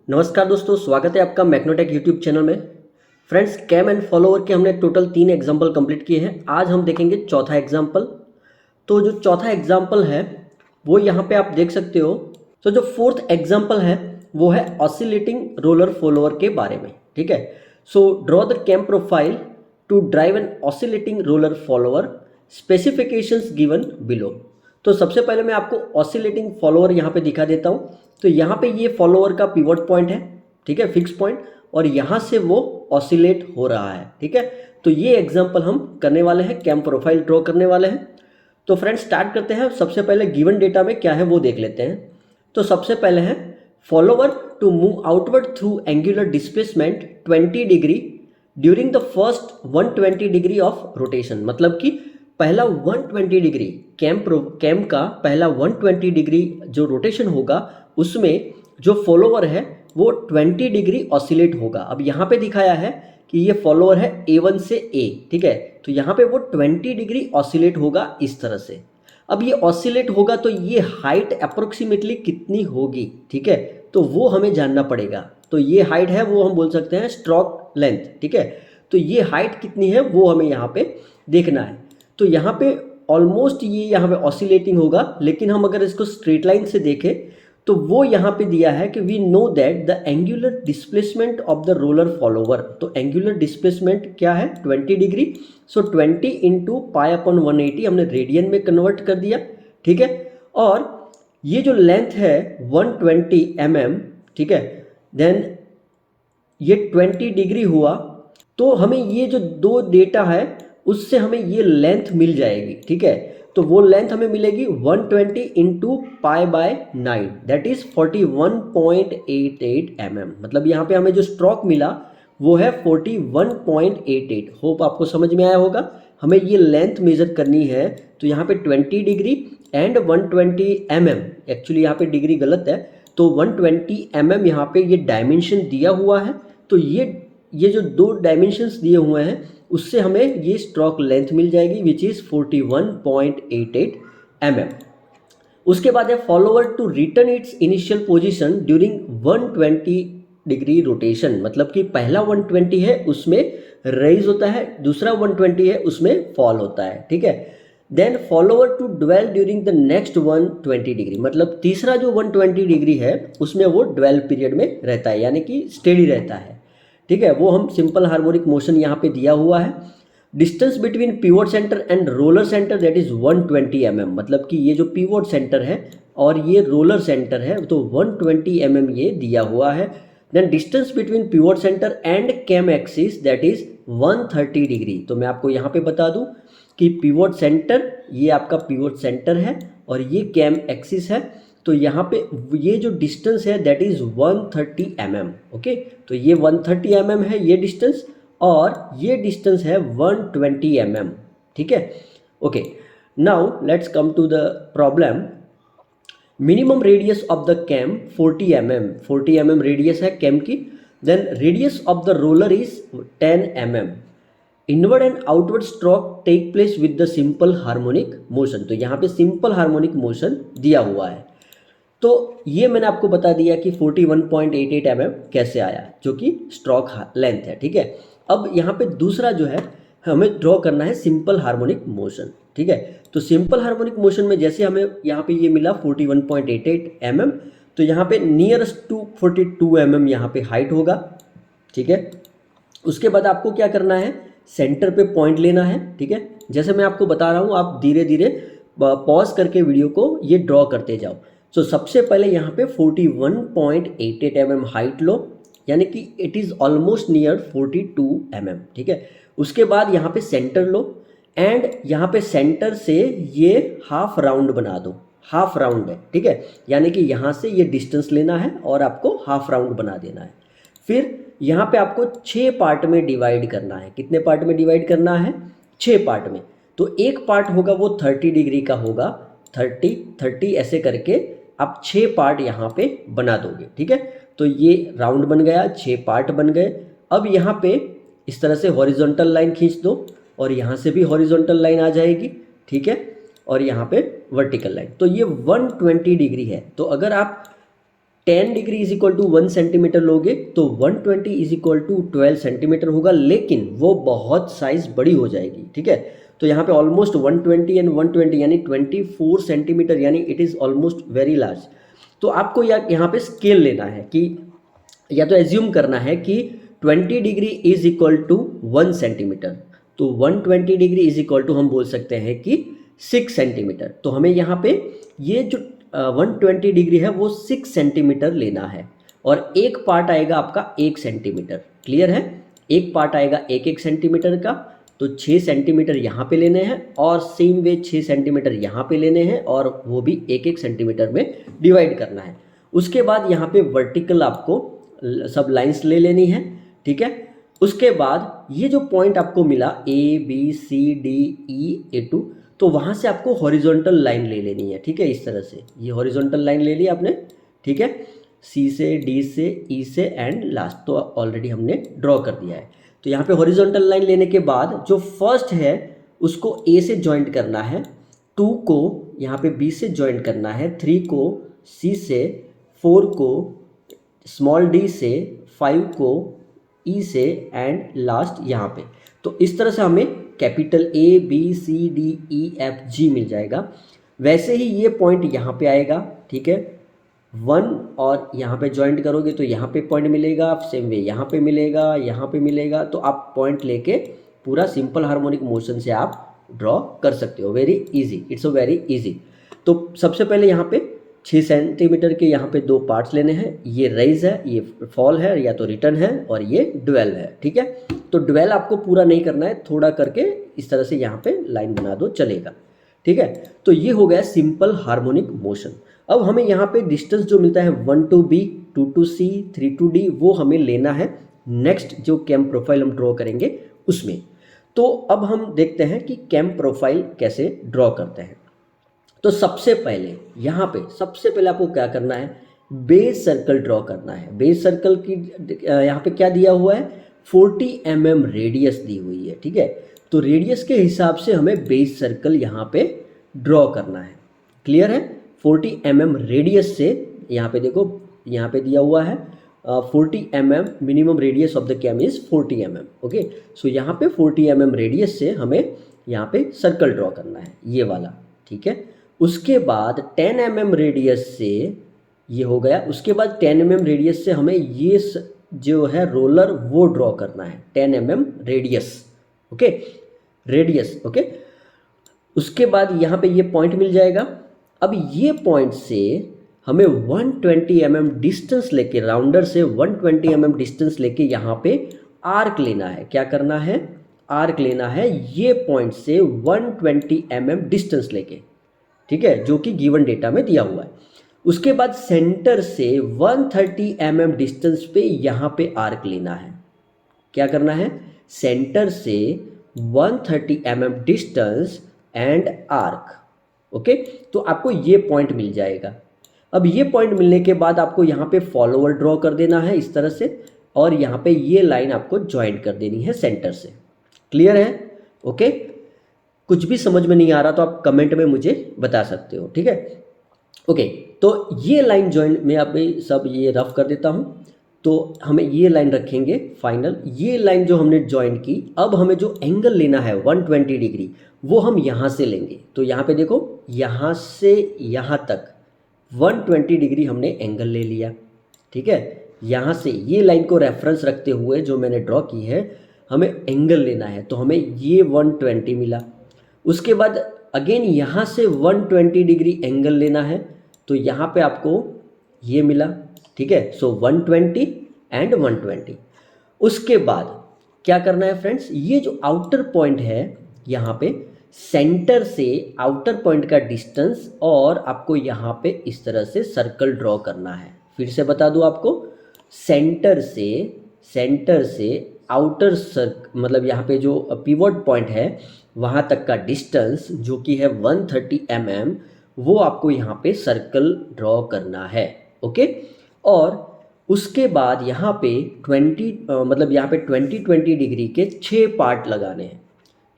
नमस्कार दोस्तों, स्वागत है आपका मैग्नोटेक यूट्यूब चैनल में। फ्रेंड्स, कैम एंड फॉलोअर के हमने टोटल 3 एग्जाम्पल कंप्लीट किए हैं। आज हम देखेंगे चौथा एग्जाम्पल। तो जो चौथा एग्जाम्पल है वो यहाँ पे आप देख सकते हो। तो जो फोर्थ एग्जाम्पल है वो है ऑसिलेटिंग रोलर फॉलोअर के बारे में। ठीक है, so draw the cam profile to drive an oscillating roller follower, specifications given below. तो सबसे पहले मैं आपको ऑसिलेटिंग फॉलोअर यहाँ पे दिखा देता हूँ। तो यहाँ पे ये फॉलोअर का पिवट पॉइंट है, ठीक है, फिक्स पॉइंट, और यहाँ से वो ऑसिलेट हो रहा है। ठीक है, तो ये एग्जांपल हम करने वाले हैं, कैम प्रोफाइल ड्रॉ करने वाले हैं। तो फ्रेंड्स स्टार्ट करते हैं। सबसे पहले गिवन डेटा में क्या है वो देख लेते हैं। तो सबसे पहले है follower to move outward through angular displacement 20 degree during the first 120 degree of rotation. मतलब कि पहला 120 डिग्री कैम का पहला 120 डिग्री जो रोटेशन होगा उसमें जो फॉलोअर है वो 20 डिग्री ऑसिलेट होगा। अब यहाँ पे दिखाया है कि ये फॉलोअर है A1 से A, ठीक है, तो यहाँ पे वो 20 डिग्री ऑसिलेट होगा इस तरह से। अब ये ऑसिलेट होगा तो ये हाइट अप्रोक्सीमेटली कितनी होगी, ठीक है, तो वो हमें जानना पड़ेगा। तो ये हाइट है वो हम बोल सकते हैं स्ट्रोक लेंथ, ठीक है, तो ये हाइट कितनी है वो हमें यहाँ पे देखना है। तो यहाँ पे ऑलमोस्ट ये यहाँ पे ऑसिलेटिंग होगा, लेकिन हम अगर इसको स्ट्रेट लाइन से देखें तो वो यहाँ पे दिया है कि we know that the angular displacement of the roller follower. तो एंगुलर डिस्प्लेसमेंट क्या है 20 degree, so 20 into pi upon 180 हमने रेडियन में कन्वर्ट कर दिया, ठीक है। और ये जो लेंथ है 120 mm, ठीक है, देन ये 20 डिग्री हुआ, तो हमें ये जो दो डेटा है उससे हमें ये लेंथ मिल जाएगी, ठीक है। तो वो लेंथ हमें मिलेगी 120 into pi by 9, that is 41.88 mm। मतलब यहाँ पे हमें जो स्ट्रोक मिला वो है 41.88। होप आपको समझ में आया होगा। हमें ये लेंथ मेजर करनी है, तो यहाँ पे 20 डिग्री एंड 120 mm, एक्चुअली यहाँ पे डिग्री गलत है, तो 120 mm यहाँ पे ये डायमेंशन दिया हुआ है। तो ये जो दो डायमेंशंस दिए हुए हैं उससे हमें ये स्ट्रोक लेंथ मिल जाएगी विच इज़ 41.88 mm। उसके बाद है follower to return its initial position during 120 degree rotation. मतलब कि पहला 120 है उसमें रेज होता है, दूसरा 120 है उसमें फॉल होता है, ठीक है। Then follower to dwell during the next 120 degree, मतलब तीसरा जो 120 डिग्री है उसमें वो ड्वेल पीरियड में रहता है, यानी कि स्टेडी रहता है, ठीक है। वो हम सिंपल हार्मोनिक मोशन यहाँ पे दिया हुआ है। Distance between pivot centre and roller centre that is 120 mm। मतलब कि ये जो पिवोट सेंटर है और ये रोलर सेंटर है तो 120 mm ये दिया हुआ है। Then distance between pivot centre and cam axis that is 130 degree. तो मैं आपको यहाँ पे बता दूँ कि पिवोट सेंटर, ये आपका पिवोट सेंटर है और ये कैम एक्सिस है, तो यहाँ पे ये जो डिस्टेंस है दैट इज 130 mm। ओके, तो ये 130 mm है ये डिस्टेंस, और ये डिस्टेंस है 120 mm, ठीक है। Okay, now let's come to the problem. Minimum radius of the cam 40 mm, 40 mm radius है कैम की। Then radius of the roller is 10 mm। Inward and outward stroke take place with the simple harmonic motion. तो यहाँ पे simple harmonic motion दिया हुआ है। तो ये मैंने आपको बता दिया कि 41.88 mm कैसे आया, जो कि स्ट्रोक लेंथ है, ठीक है। अब यहाँ पे दूसरा जो है हमें ड्रॉ करना है सिंपल हार्मोनिक मोशन, ठीक है। तो सिंपल हार्मोनिक मोशन में जैसे हमें यहाँ पे ये मिला 41.88 mm, तो यहाँ पे नियरेस्ट टू 42 mm यहाँ पे हाइट होगा, ठीक है। उसके बाद आपको क्या करना है, सेंटर पे पॉइंट लेना है, ठीक है। जैसे मैं आपको बता रहा हूँ आप धीरे धीरे पॉज करके वीडियो को ये ड्रॉ करते जाओ। तो सबसे पहले यहाँ पे 41.88 mm हाइट लो, यानी कि it is almost near 42 mm, ठीक है। उसके बाद यहाँ पे सेंटर लो एंड यहाँ पे सेंटर से ये हाफ राउंड बना दो, हाफ राउंड है, ठीक है, यानी कि यहाँ से ये डिस्टेंस लेना है और आपको हाफ राउंड बना देना है। फिर यहाँ पे आपको 6 पार्ट में डिवाइड करना है। कितने पार्ट में डिवाइड करना है, 6 पार्ट में। तो एक पार्ट होगा वो 30 डिग्री का होगा, 30 ऐसे करके आप 6 पार्ट यहाँ पे बना दोगे, ठीक है। तो ये राउंड बन गया, 6 पार्ट बन गए। अब यहाँ पे इस तरह से हॉरिजॉन्टल लाइन खींच दो और यहाँ से भी हॉरिजॉन्टल लाइन आ जाएगी, ठीक है, और यहाँ पे वर्टिकल लाइन। तो ये 120 डिग्री है। तो अगर आप 10 degree is equal to 1 centimetre लोगे तो 120 इज इक्वल टू 12 सेंटीमीटर होगा, लेकिन वो बहुत साइज बड़ी हो जाएगी, ठीक है। तो यहाँ पे ऑलमोस्ट 120 एंड 120 यानी 24 सेंटीमीटर, यानी it is almost very large. तो आपको यहाँ पे स्केल लेना है कि या तो एज्यूम करना है कि 20 degree is equal to 1 centimetre, तो 120 डिग्री इज इक्वल टू हम बोल सकते हैं कि 6 सेंटीमीटर। तो हमें यहाँ पे ये जो 120 डिग्री है वो 6 सेंटीमीटर लेना है, और एक पार्ट आएगा आपका 1 सेंटीमीटर। क्लियर है, एक पार्ट आएगा 1 सेंटीमीटर का, तो 6 सेंटीमीटर यहाँ पे लेने हैं, और सेम वे 6 सेंटीमीटर यहाँ पे लेने हैं, और वो भी 1 सेंटीमीटर में डिवाइड करना है। उसके बाद यहाँ पे वर्टिकल आपको सब लाइंस ले लेनी है, ठीक है। उसके बाद ये जो पॉइंट आपको मिला ABCDE A2, तो वहाँ से आपको हॉरिजॉन्टल लाइन ले लेनी है, ठीक है। इस तरह से ये हॉरिजॉन्टल लाइन ले ली आपने, ठीक है, C से D से E से एंड लास्ट तो ऑलरेडी हमने ड्रॉ कर दिया है। तो यहाँ पे हॉरिजॉन्टल लाइन लेने के बाद जो फर्स्ट है उसको A से जॉइंट करना है, 2 को यहाँ पे B से जॉइंट करना है, 3 को C से, 4 को स्मॉल d से, 5 को E से एंड लास्ट यहाँ पे। तो इस तरह से हमें कैपिटल ABCDEFG मिल जाएगा। वैसे ही ये पॉइंट यहाँ पे आएगा, ठीक है, 1 और यहाँ पे जॉइंट करोगे तो यहाँ पे पॉइंट मिलेगा, सेम वे यहाँ पे मिलेगा, यहाँ पे मिलेगा। तो आप पॉइंट लेके पूरा सिंपल हार्मोनिक मोशन से आप ड्रॉ कर सकते हो। Very easy, it's a very easy. तो सबसे पहले यहाँ पे 6 सेंटीमीटर के यहाँ पे 2 पार्ट्स लेने हैं, ये रेज है, ये फॉल है या तो रिटर्न है, और ये ड्वेल है, ठीक है। तो ड्वेल आपको पूरा नहीं करना है, थोड़ा करके इस तरह से यहाँ पे लाइन बना दो, चलेगा, ठीक है। तो ये हो गया सिंपल हार्मोनिक मोशन। अब हमें यहाँ पे डिस्टेंस जो मिलता है 1 to B, 2 to C, 3 to D, वो हमें लेना है नेक्स्ट जो कैम प्रोफाइल हम ड्रॉ करेंगे उसमें। तो अब हम देखते हैं कि कैम प्रोफाइल कैसे ड्रॉ करते हैं। तो सबसे पहले यहाँ पे सबसे पहले आपको क्या करना है, बेस सर्कल ड्रॉ करना है। बेस सर्कल की यहाँ पे क्या दिया हुआ है, 40 mm रेडियस दी हुई है, ठीक है। तो रेडियस के हिसाब से हमें बेस सर्कल यहाँ पे ड्रॉ करना है। क्लियर है, 40 mm रेडियस से, यहाँ पे देखो यहाँ पे दिया हुआ है 40 mm, minimum radius of the cam is 40 mm, okay. So यहाँ पे 40 mm रेडियस से हमें यहाँ पे सर्कल ड्रॉ करना है, ये वाला, ठीक है। उसके बाद 10 mm रेडियस से ये हो गया। उसके बाद 10 mm रेडियस से हमें ये जो है रोलर वो ड्रॉ करना है, 10 mm radius, okay, radius, okay. उसके बाद यहाँ पे ये पॉइंट मिल जाएगा। अब ये पॉइंट से हमें 120 mm डिस्टेंस लेके, राउंडर से 120 mm डिस्टेंस लेके यहाँ पे आर्क लेना है। क्या करना है, आर्क लेना है ये पॉइंट से 120 mm डिस्टेंस लेके, ठीक है, जो कि गिवन डेटा में दिया हुआ है। उसके बाद सेंटर से 130 mm डिस्टेंस पे यहाँ पे आर्क लेना है। क्या करना है, सेंटर से 130 mm distance and arc, okay. तो आपको ये पॉइंट मिल जाएगा। अब ये पॉइंट मिलने के बाद आपको यहाँ पे फॉलोअर ड्रॉ कर देना है इस तरह से, और यहाँ पे ये लाइन आपको ज्वाइंट कर देनी है सेंटर से। क्लियर है, ओके। कुछ भी समझ में नहीं आ रहा तो आप कमेंट में मुझे बता सकते हो, ठीक है, ओके। तो ये लाइन ज्वाइन में अभी सब ये रफ कर देता हूँ। तो हमें ये लाइन रखेंगे फाइनल। ये लाइन जो हमने ज्वाइन की, अब हमें जो एंगल लेना है 120 डिग्री, वो हम यहाँ से लेंगे। तो यहाँ पे देखो, यहाँ से यहाँ तक 120 डिग्री हमने एंगल ले लिया, ठीक है। यहाँ से ये लाइन को रेफरेंस रखते हुए जो मैंने ड्रॉ की है, हमें एंगल लेना है, तो हमें ये 120 मिला। उसके बाद अगेन यहाँ से 120 डिग्री एंगल लेना है, तो यहाँ पे आपको ये मिला, ठीक है। सो 120 एंड 120। उसके बाद क्या करना है फ्रेंड्स, ये जो आउटर पॉइंट है यहाँ पे, सेंटर से आउटर पॉइंट का डिस्टेंस, और आपको यहाँ पे इस तरह से सर्कल ड्रॉ करना है। फिर से बता दूँ आपको, सेंटर से आउटर सर्कल, मतलब यहाँ पे जो पिवट पॉइंट है वहाँ तक का डिस्टेंस जो कि है 130 mm, वो आपको यहाँ पे सर्कल ड्रॉ करना है, ओके। और उसके बाद यहाँ पे 20 डिग्री के 6 पार्ट लगाने हैं।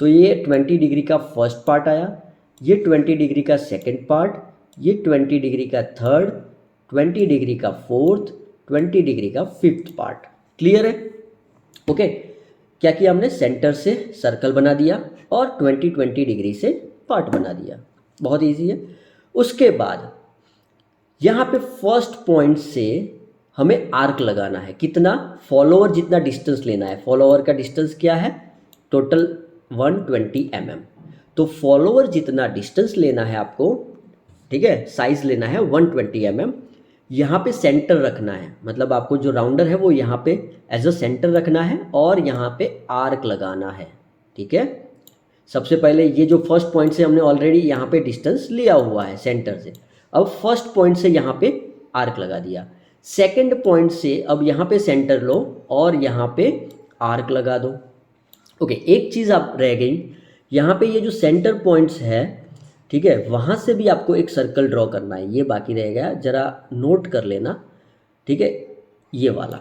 तो ये 20 डिग्री का फर्स्ट पार्ट आया, ये 20 डिग्री का सेकंड पार्ट, ये 20 डिग्री का थर्ड, 20 डिग्री का फोर्थ, 20 डिग्री का फिफ्थ पार्ट। क्लियर है? ओके, क्या किया हमने, सेंटर से सर्कल बना दिया और 20 डिग्री से पार्ट बना दिया। बहुत इजी है। उसके बाद यहाँ पे फर्स्ट पॉइंट से हमें आर्क लगाना है। कितना? फॉलोअर जितना डिस्टेंस लेना है। फॉलोअर का डिस्टेंस क्या है? Total 120 mm। तो फॉलोअर जितना डिस्टेंस लेना है आपको, ठीक है, साइज लेना है 120 mm। यहाँ पे सेंटर रखना है, मतलब आपको जो राउंडर है वो यहाँ पे एज अ सेंटर रखना है और यहाँ पे आर्क लगाना है। ठीक है, सबसे पहले ये जो फर्स्ट पॉइंट से हमने ऑलरेडी यहाँ पे डिस्टेंस लिया हुआ है सेंटर से, अब फर्स्ट पॉइंट से यहाँ पे आर्क लगा दिया। सेकंड पॉइंट से अब यहाँ पे सेंटर लो और यहाँ पे आर्क लगा दो। ओके, एक चीज़ आप रह गई, यहाँ पे ये जो सेंटर पॉइंट्स है, ठीक है, वहाँ से भी आपको एक सर्कल ड्रॉ करना है। ये बाकी रह गया, जरा नोट कर लेना। ठीक है, ये वाला।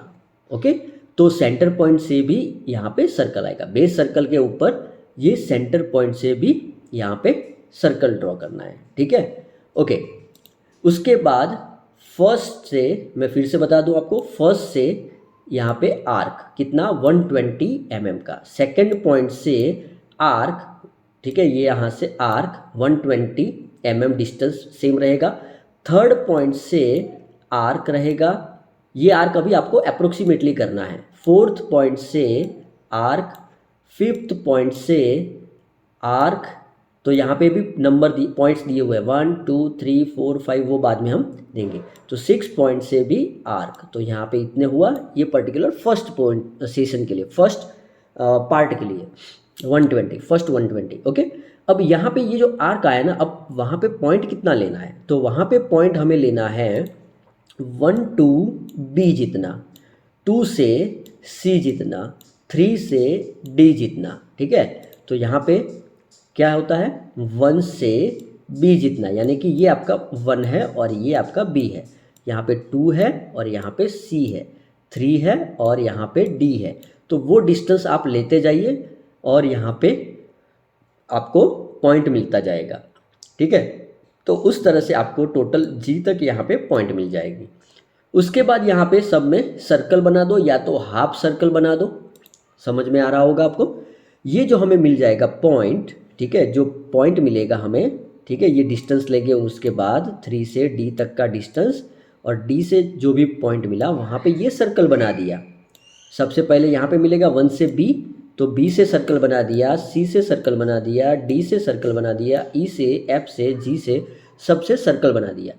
ओके, तो सेंटर पॉइंट से भी यहाँ पे सर्कल आएगा। बेस सर्कल के ऊपर ये सेंटर पॉइंट से भी यहाँ पे सर्कल ड्रॉ करना है। ठीक है, ओके। उसके बाद फर्स्ट से, मैं फिर से बता दूं आपको, फर्स्ट से यहाँ पे आर्क कितना, 120 mm का। सेकंड पॉइंट से आर्क, ठीक है, ये यहाँ से आर्क 120 mm डिस्टेंस सेम रहेगा। थर्ड पॉइंट से आर्क रहेगा, ये आर्क अभी आपको अप्रोक्सीमेटली करना है। फोर्थ पॉइंट से आर्क, फिफ्थ पॉइंट से आर्क, तो यहाँ पे भी नंबर पॉइंट्स दिए हुए हैं 1 2 3 4 5, वो बाद में हम देंगे। तो 6 पॉइंट से भी आर्क, तो यहाँ पे इतने हुआ। ये पर्टिकुलर फर्स्ट पॉइंट सेशन के लिए, फर्स्ट पार्ट के लिए 120, फर्स्ट 120। ओके, अब यहाँ पे ये जो आर्क आया ना, अब वहाँ पे पॉइंट कितना लेना है, तो वहाँ पे पॉइंट हमें लेना है 1 to B जितना, 2 से C जितना, 3 से D जितना। ठीक है, तो यहाँ पे क्या होता है, 1 से B जितना, यानी कि ये आपका 1 है और ये आपका B है। यहाँ पे 2 है और यहाँ पे C है, 3 है और यहाँ पे D है। तो वो डिस्टेंस आप लेते जाइए और यहाँ पे आपको पॉइंट मिलता जाएगा। ठीक है, तो उस तरह से आपको टोटल G तक यहाँ पे पॉइंट मिल जाएगी। उसके बाद यहाँ पे सब में सर्कल बना दो, या तो हाफ सर्कल बना दो। समझ में आ रहा होगा आपको। ये जो हमें मिल जाएगा पॉइंट, ठीक है, जो पॉइंट मिलेगा हमें, ठीक है, ये डिस्टेंस लेंगे। उसके बाद 3 से D तक का डिस्टेंस और D से जो भी पॉइंट मिला वहाँ पे ये सर्कल बना दिया। सबसे पहले यहाँ पे मिलेगा 1 से B, तो B से सर्कल बना दिया, C से सर्कल बना दिया, D से सर्कल बना दिया, E से, F से, G से, सबसे सर्कल बना दिया।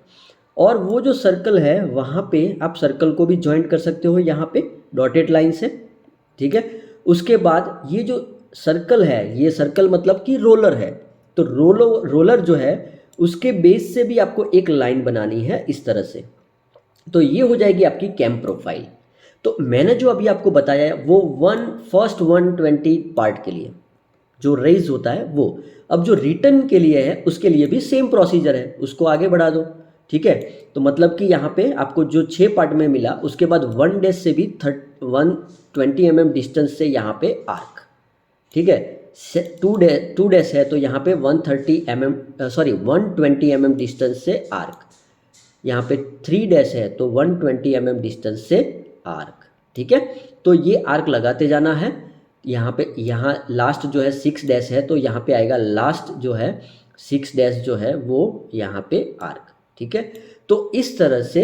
और वो जो सर्कल है वहाँ पे आप सर्कल को भी ज्वाइंट कर सकते हो यहाँ पे डॉटेड लाइन से। ठीक है, उसके बाद ये जो सर्कल है, ये सर्कल मतलब कि रोलर है, तो रोलर जो है उसके बेस से भी आपको एक लाइन बनानी है इस तरह से। तो ये हो जाएगी आपकी कैम प्रोफाइल। तो मैंने जो अभी आपको बताया है वो फर्स्ट 120 पार्ट के लिए जो रेज होता है वो। अब जो रिटर्न के लिए है उसके लिए भी सेम प्रोसीजर है, उसको आगे बढ़ा दो। ठीक है, तो मतलब कि यहाँ पे आपको जो 6 पार्ट में मिला, उसके बाद 1 डैश से भी 120 mm डिस्टेंस से यहाँ पे आर्क। ठीक है, 2 डैश है तो यहाँ पे 120 mm डिस्टेंस से आर्क। यहाँ पे 3 डैश है तो 120 mm डिस्टेंस से आर्क। ठीक है, तो ये आर्क लगाते जाना है। यहाँ पे, यहाँ लास्ट जो है 6 डैश है तो यहाँ पे आएगा लास्ट जो है 6 डैश जो है वो यहाँ पे आर्क। ठीक है, तो इस तरह से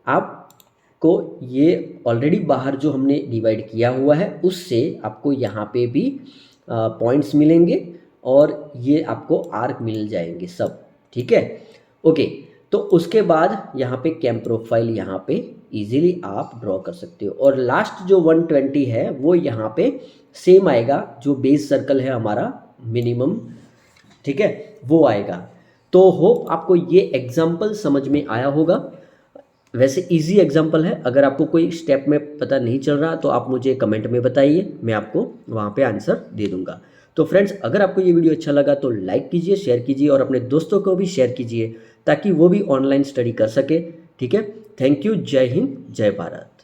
आपको ये ऑलरेडी बाहर जो हमने डिवाइड किया हुआ है उससे आपको यहाँ पे भी पॉइंट्स मिलेंगे और ये आपको आर्क मिल जाएंगे सब। ठीक है, ओके। तो उसके बाद यहाँ पे कैम प्रोफाइल यहाँ पे इजीली आप ड्रॉ कर सकते हो। और लास्ट जो 120 है वो यहाँ पे सेम आएगा, जो बेस सर्कल है हमारा मिनिमम, ठीक है, वो आएगा। तो होप आपको ये एग्जाम्पल समझ में आया होगा। वैसे इजी एग्जाम्पल है, अगर आपको कोई स्टेप में पता नहीं चल रहा तो आप मुझे कमेंट में बताइए, मैं आपको वहाँ पे आंसर दे दूँगा। तो फ्रेंड्स, अगर आपको ये वीडियो अच्छा लगा तो लाइक कीजिए, शेयर कीजिए और अपने दोस्तों को भी शेयर कीजिए ताकि वो भी ऑनलाइन स्टडी कर सके। ठीक है, थैंक यू, जय हिंद, जय भारत।